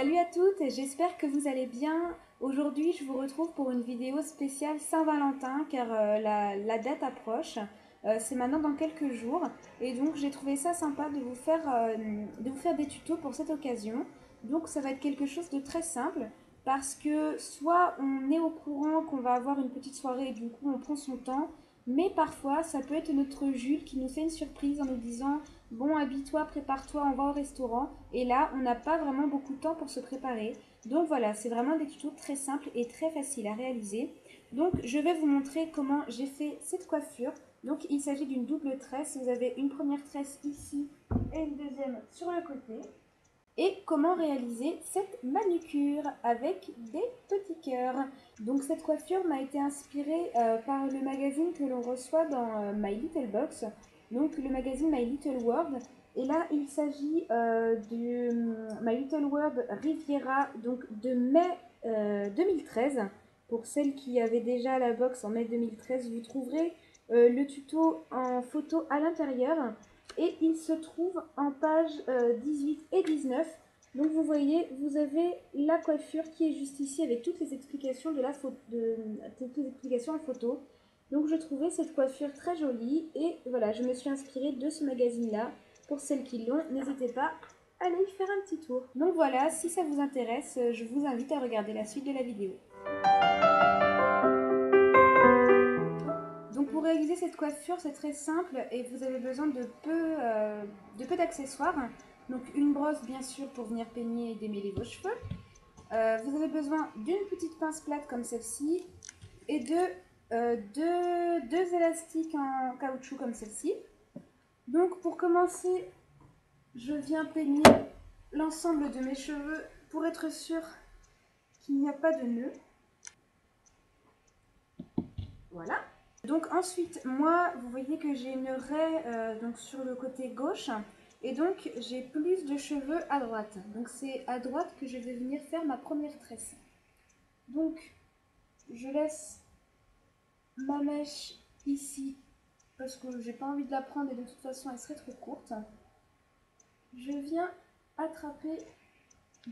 Salut à toutes, j'espère que vous allez bien. Aujourd'hui, je vous retrouve pour une vidéo spéciale Saint-Valentin car la date approche. C'est maintenant dans quelques jours et donc j'ai trouvé ça sympa de vous faire des tutos pour cette occasion. Donc ça va être quelque chose de très simple parce que soit on est au courant qu'on va avoir une petite soirée et du coup on prend son temps, mais parfois ça peut être notre Jules qui nous fait une surprise en nous disant bon, habille-toi, prépare-toi, on va au restaurant. Et là, on n'a pas vraiment beaucoup de temps pour se préparer. Donc voilà, c'est vraiment des tutos très simples et très faciles à réaliser. Donc je vais vous montrer comment j'ai fait cette coiffure. Donc il s'agit d'une double tresse. Vous avez une première tresse ici et une deuxième sur le côté. Et comment réaliser cette manucure avec des petits cœurs. Donc cette coiffure m'a été inspirée par le magazine que l'on reçoit dans My Little Box, donc le magazine My Little World. Et là, il s'agit du My Little World Riviera, donc de mai 2013. Pour celles qui avaient déjà la box en mai 2013, vous trouverez le tuto en photo à l'intérieur. Et il se trouve en page 18 et 19. Donc vous voyez, vous avez la coiffure qui est juste ici avec toutes les explications toutes les explications en photo. Donc je trouvais cette coiffure très jolie et voilà, je me suis inspirée de ce magazine-là. Pour celles qui l'ont, n'hésitez pas à aller y faire un petit tour. Donc voilà, si ça vous intéresse, je vous invite à regarder la suite de la vidéo. Donc pour réaliser cette coiffure, c'est très simple et vous avez besoin de peu d'accessoires. Donc une brosse bien sûr pour venir peigner et démêler vos cheveux. Vous avez besoin d'une petite pince plate comme celle-ci et deux élastiques en caoutchouc comme celle-ci. Donc pour commencer, je viens peigner l'ensemble de mes cheveux pour être sûr qu'il n'y a pas de nœud. Voilà. Donc ensuite, moi, vous voyez que j'ai une raie donc sur le côté gauche et donc j'ai plus de cheveux à droite. Donc c'est à droite que je vais venir faire ma première tresse. Donc je laisse ma mèche ici parce que j'ai pas envie de la prendre et de toute façon elle serait trop courte. Je viens attraper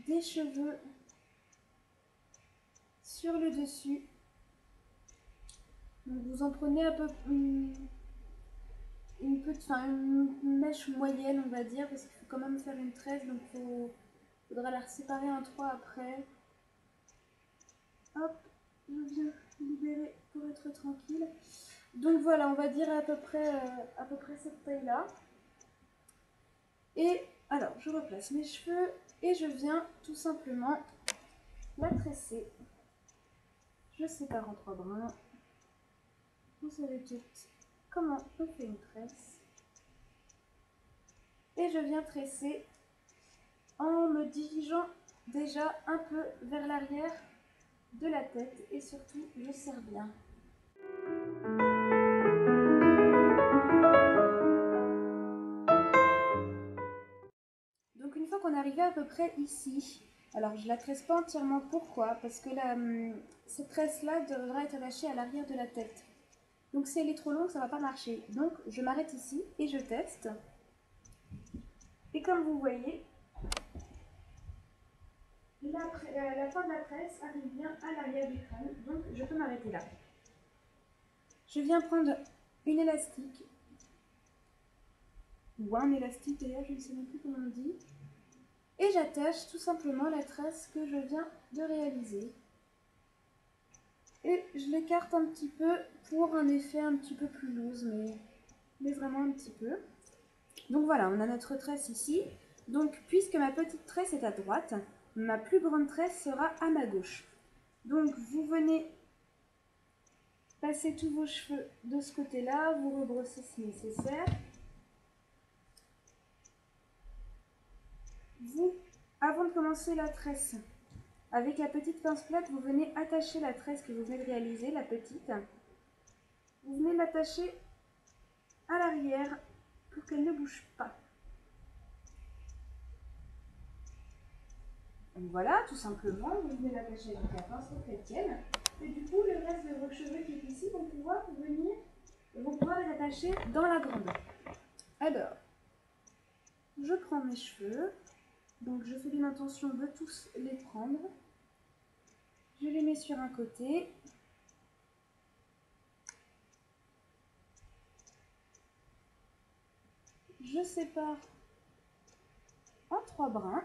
des cheveux sur le dessus. Donc vous en prenez un peu une mèche moyenne, on va dire, parce qu'il faut quand même faire une tresse, donc il faudra la séparer en trois après. Hop, je viens libérer pour être tranquille. Donc voilà, on va dire à peu près cette taille-là. Et alors, je replace mes cheveux et je viens tout simplement la tresser. Je sépare en trois brins. Vous savez toutes comment on fait une tresse. Et je viens tresser en me dirigeant déjà un peu vers l'arrière de la tête et surtout je serre bien. Donc une fois qu'on est arrivé à peu près ici, alors je la tresse pas entièrement, pourquoi? Parce que cette tresse là devra être attachée à l'arrière de la tête. Donc si elle est trop longue, ça va pas marcher. Donc je m'arrête ici et je teste. Et comme vous voyez, la fin de la tresse arrive bien à l'arrière du crâne, donc je peux m'arrêter là. Je viens prendre une élastique, ou un élastique d'ailleurs, je ne sais même plus comment on dit, et j'attache tout simplement la tresse que je viens de réaliser. Et je l'écarte un petit peu pour un effet un petit peu plus loose, mais vraiment un petit peu. Donc voilà, on a notre tresse ici. Donc puisque ma petite tresse est à droite, ma plus grande tresse sera à ma gauche. Donc vous venez passer tous vos cheveux de ce côté-là, vous rebrossez si nécessaire. Vous, avant de commencer la tresse, avec la petite pince plate, vous venez attacher la tresse que vous venez de réaliser, la petite. Vous venez l'attacher à l'arrière pour qu'elle ne bouge pas. Donc voilà, tout simplement, vous venez l'attacher avec la pince pour qu'elle tienne. Et du coup, le reste de vos cheveux qui est ici vont pouvoir les attacher dans la grande. Alors, je prends mes cheveux, Donc je fais une intention de tous les prendre. Je les mets sur un côté. Je sépare en 3 brins.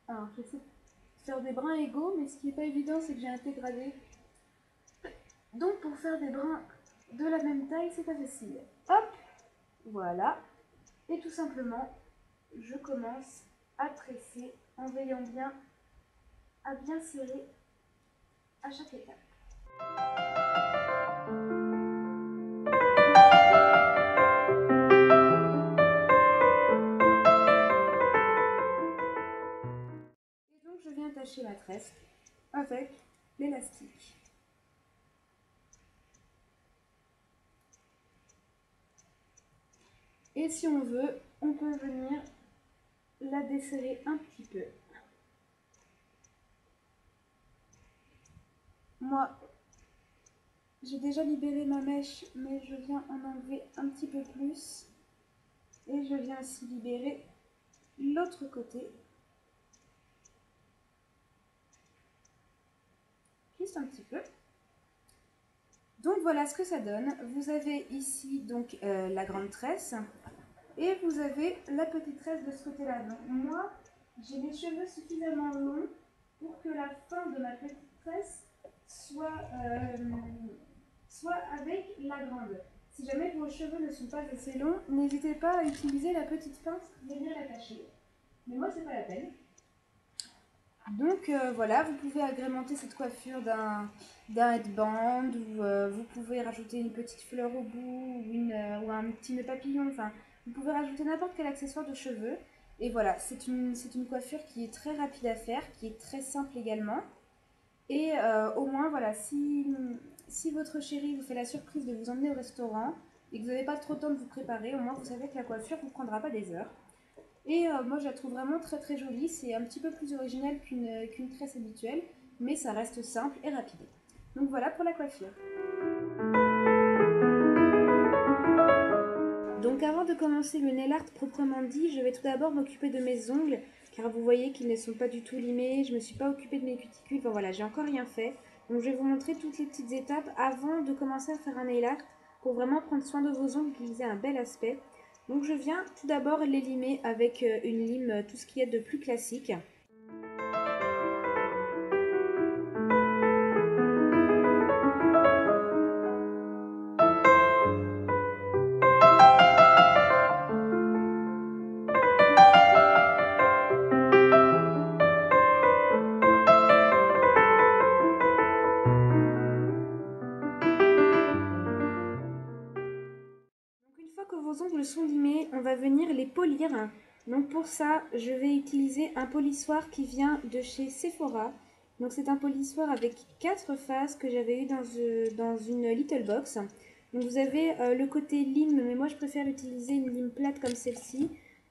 Alors j'essaie de faire des brins égaux, mais ce qui n'est pas évident, c'est que j'ai un thé gradé. Donc pour faire des brins de la même taille, c'est pas facile. Hop, voilà. Et tout simplement, je commence à tresser en veillant bien à bien serrer à chaque étape. Et donc je viens attacher ma tresse avec l'élastique. Et si on veut, on peut venir la desserrer un petit peu. Moi, j'ai déjà libéré ma mèche, mais je viens en enlever un petit peu plus. Et je viens aussi libérer l'autre côté. Juste un petit peu. Donc voilà ce que ça donne. Vous avez ici donc la grande tresse. Et vous avez la petite tresse de ce côté-là. Donc moi, j'ai les cheveux suffisamment longs pour que la fin de ma petite tresse soit avec la grande. Si jamais vos cheveux ne sont pas assez longs, n'hésitez pas à utiliser la petite pince pour venir l'attacher. Mais moi, c'est pas la peine. Donc voilà, vous pouvez agrémenter cette coiffure d'un headband, ou vous pouvez rajouter une petite fleur au bout, ou un petit nœud papillon, enfin, vous pouvez rajouter n'importe quel accessoire de cheveux. Et voilà, c'est une coiffure qui est très rapide à faire, qui est très simple également. Et au moins, voilà, si votre chéri vous fait la surprise de vous emmener au restaurant et que vous n'avez pas trop de temps de vous préparer, au moins vous savez que la coiffure ne vous prendra pas des heures. Et moi je la trouve vraiment très très jolie, c'est un petit peu plus original qu'une tresse habituelle, mais ça reste simple et rapide. Donc voilà pour la coiffure. Donc avant de commencer le nail art proprement dit, je vais tout d'abord m'occuper de mes ongles, car vous voyez qu'ils ne sont pas du tout limés, je ne me suis pas occupée de mes cuticules, enfin voilà, j'ai encore rien fait. Donc je vais vous montrer toutes les petites étapes avant de commencer à faire un nail art, pour vraiment prendre soin de vos ongles, qu'ils aient un bel aspect. Donc je viens tout d'abord les limer avec une lime, tout ce qui est de plus classique. Une fois que vos ongles sont limés, on va venir les polir. Donc pour ça, je vais utiliser un polissoir qui vient de chez Sephora. Donc c'est un polissoir avec 4 faces que j'avais eu dans une little box. Donc vous avez le côté lime, mais moi je préfère utiliser une lime plate comme celle-ci.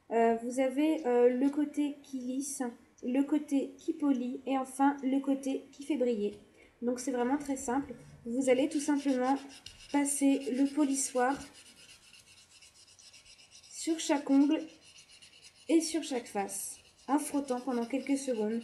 Vous avez le côté qui lisse, le côté qui polit et enfin le côté qui fait briller. Donc c'est vraiment très simple. Vous allez tout simplement passer le polissoir sur chaque ongle et sur chaque face, en frottant pendant quelques secondes.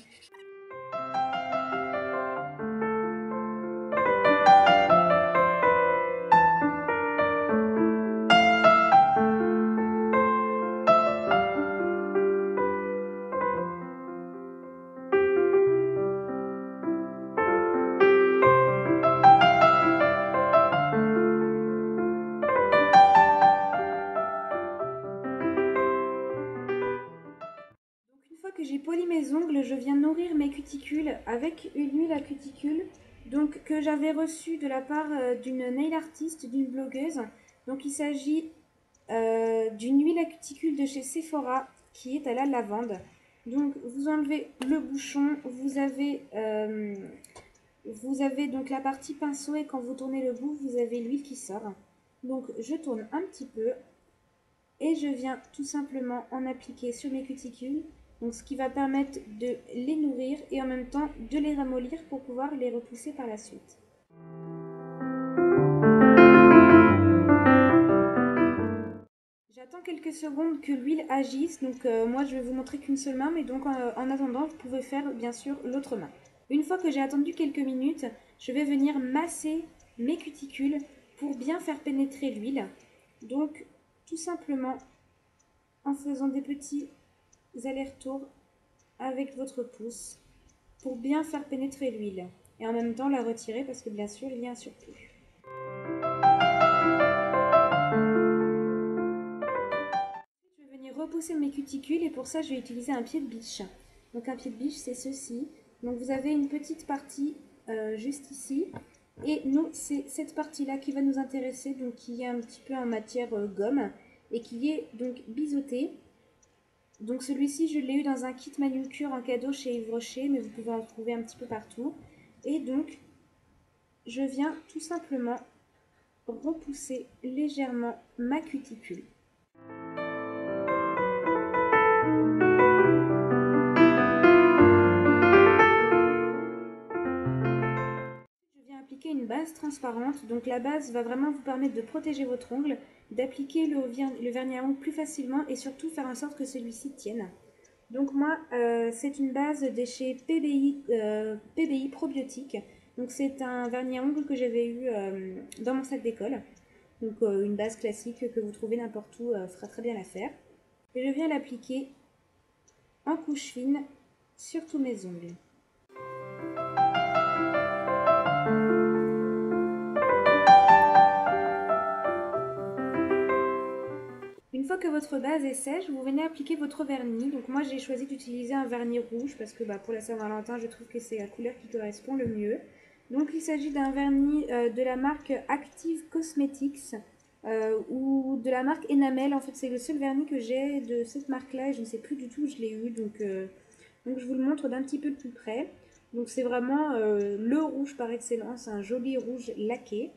Que j'ai poli mes ongles, je viens nourrir mes cuticules avec une huile à cuticule donc, que j'avais reçue de la part d'une nail artiste, d'une blogueuse. Donc il s'agit d'une huile à cuticule de chez Sephora qui est à la lavande. Donc vous enlevez le bouchon, vous avez donc la partie pinceau et quand vous tournez le bout, vous avez l'huile qui sort. Donc je tourne un petit peu et je viens tout simplement en appliquer sur mes cuticules. Donc ce qui va permettre de les nourrir et en même temps de les ramollir pour pouvoir les repousser par la suite. J'attends quelques secondes que l'huile agisse, donc moi je vais vous montrer qu'une seule main, mais donc en attendant vous pouvez faire bien sûr l'autre main. Une fois que j'ai attendu quelques minutes, je vais venir masser mes cuticules pour bien faire pénétrer l'huile. Donc tout simplement en faisant des petits allers-retours avec votre pouce pour bien faire pénétrer l'huile et en même temps la retirer parce que bien sûr il y a un surplus. Repousser mes cuticules et pour ça je vais utiliser un pied de biche. Donc un pied de biche c'est ceci. Donc vous avez une petite partie juste ici et nous c'est cette partie là qui va nous intéresser, donc qui est un petit peu en matière gomme et qui est donc biseauté. Donc celui-ci je l'ai eu dans un kit manucure en cadeau chez Yves Rocher, mais vous pouvez en trouver un petit peu partout. Et donc je viens tout simplement repousser légèrement ma cuticule. Appliquer une base transparente, donc la base va vraiment vous permettre de protéger votre ongle, d'appliquer le vernis à ongles plus facilement et surtout faire en sorte que celui-ci tienne. Donc moi c'est une base de chez PBI Probiotique, donc c'est un vernis à ongles que j'avais eu dans mon sac d'école, donc une base classique que vous trouvez n'importe où fera très bien l'affaire. Et je viens l'appliquer en couche fine sur tous mes ongles. Une fois que votre base est sèche, vous venez appliquer votre vernis. Donc moi j'ai choisi d'utiliser un vernis rouge parce que pour la Saint-Valentin je trouve que c'est la couleur qui correspond le mieux. Donc il s'agit d'un vernis de la marque Active Cosmetics ou de la marque Enamel. En fait c'est le seul vernis que j'ai de cette marque là et je ne sais plus du tout où je l'ai eu. Donc je vous le montre d'un petit peu plus près. Donc c'est vraiment le rouge par excellence, un joli rouge laqué.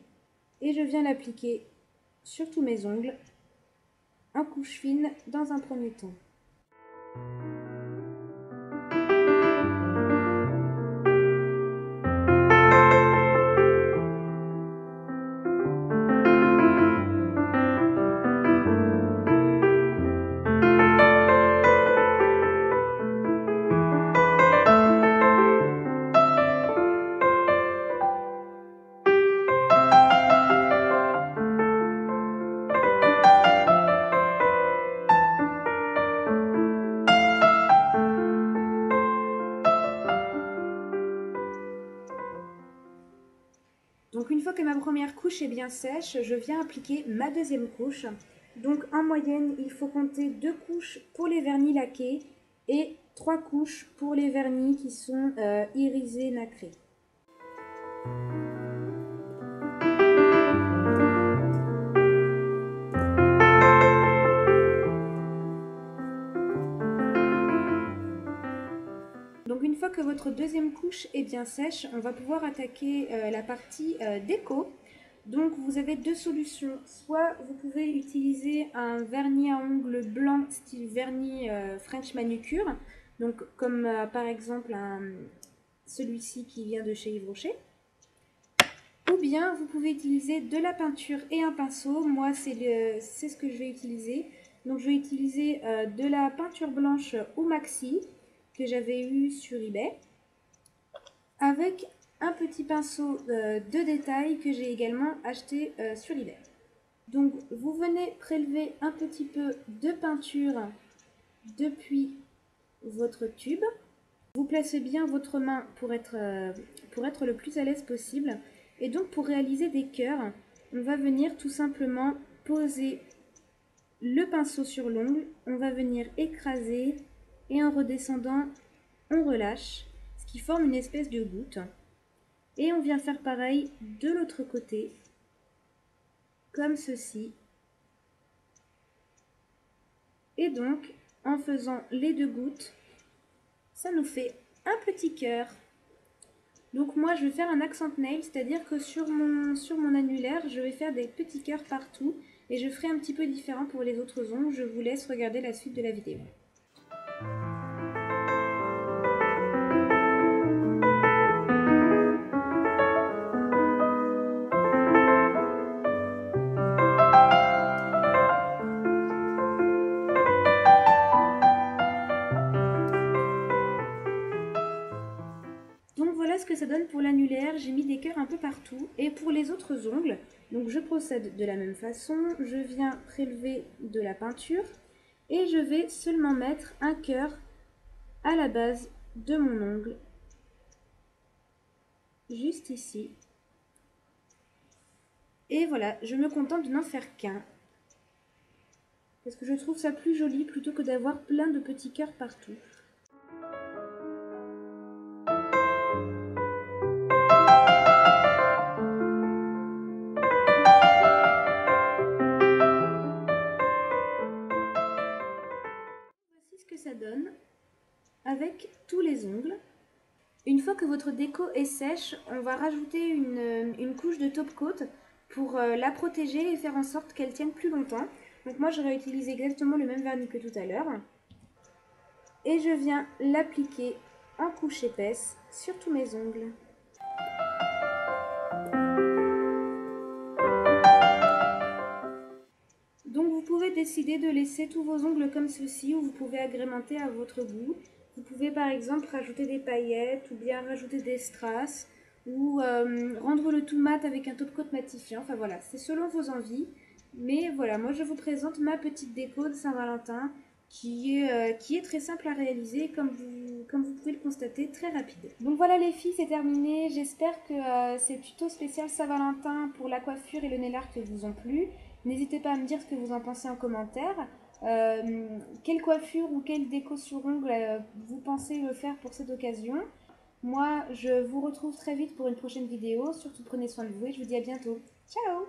Et je viens l'appliquer sur tous mes ongles en couche fine dans un premier temps. Donc une fois que ma première couche est bien sèche, je viens appliquer ma deuxième couche. Donc en moyenne, il faut compter 2 couches pour les vernis laqués et 3 couches pour les vernis qui sont irisés nacrés. Donc une fois que votre deuxième couche est bien sèche, on va pouvoir attaquer la partie déco. Donc vous avez deux solutions. Soit vous pouvez utiliser un vernis à ongles blanc style vernis French Manucure, donc comme par exemple celui-ci qui vient de chez Yves Rocher. Ou bien vous pouvez utiliser de la peinture et un pinceau. Moi c'est ce que je vais utiliser. Donc je vais utiliser de la peinture blanche au maxi que j'avais eu sur eBay, avec un petit pinceau de détail que j'ai également acheté sur eBay. Donc vous venez prélever un petit peu de peinture depuis votre tube. Vous placez bien votre main pour être le plus à l'aise possible. Et donc pour réaliser des cœurs, on va venir tout simplement poser le pinceau sur l'ongle. On va venir écraser et en redescendant, on relâche, ce qui forme une espèce de goutte. Et on vient faire pareil de l'autre côté, comme ceci. Et donc, en faisant les deux gouttes, ça nous fait un petit cœur. Donc moi, je vais faire un accent nail, c'est-à-dire que sur mon annulaire, je vais faire des petits cœurs partout. Et je ferai un petit peu différent pour les autres ongles. Je vous laisse regarder la suite de la vidéo. coiffure un peu partout. Et pour les autres ongles, donc je procède de la même façon. Je viens prélever de la peinture et je vais seulement mettre un cœur à la base de mon ongle, juste ici. Et voilà, je me contente de n'en faire qu'un, parce que je trouve ça plus joli plutôt que d'avoir plein de petits cœurs partout. Voici ce que ça donne avec tous les ongles. Une fois que votre déco est sèche, on va rajouter une couche de top coat pour la protéger et faire en sorte qu'elle tienne plus longtemps. Donc moi je réutilise exactement le même vernis que tout à l'heure. Et je viens l'appliquer en couche épaisse sur tous mes ongles. Donc vous pouvez décider de laisser tous vos ongles comme ceci ou vous pouvez agrémenter à votre goût. Vous pouvez par exemple rajouter des paillettes ou bien rajouter des strass ou rendre le tout mat avec un top coat matifiant. Enfin voilà, c'est selon vos envies. Mais voilà, moi je vous présente ma petite déco de Saint-Valentin qui est très simple à réaliser, comme vous pouvez le constater, très rapide. Donc voilà les filles, c'est terminé. J'espère que ces tutos spécial Saint-Valentin pour la coiffure et le nail art vous ont plu. N'hésitez pas à me dire ce que vous en pensez en commentaire. Quelle coiffure ou quelle déco sur ongles vous pensez me faire pour cette occasion. Moi, je vous retrouve très vite pour une prochaine vidéo. Surtout prenez soin de vous et je vous dis à bientôt. Ciao!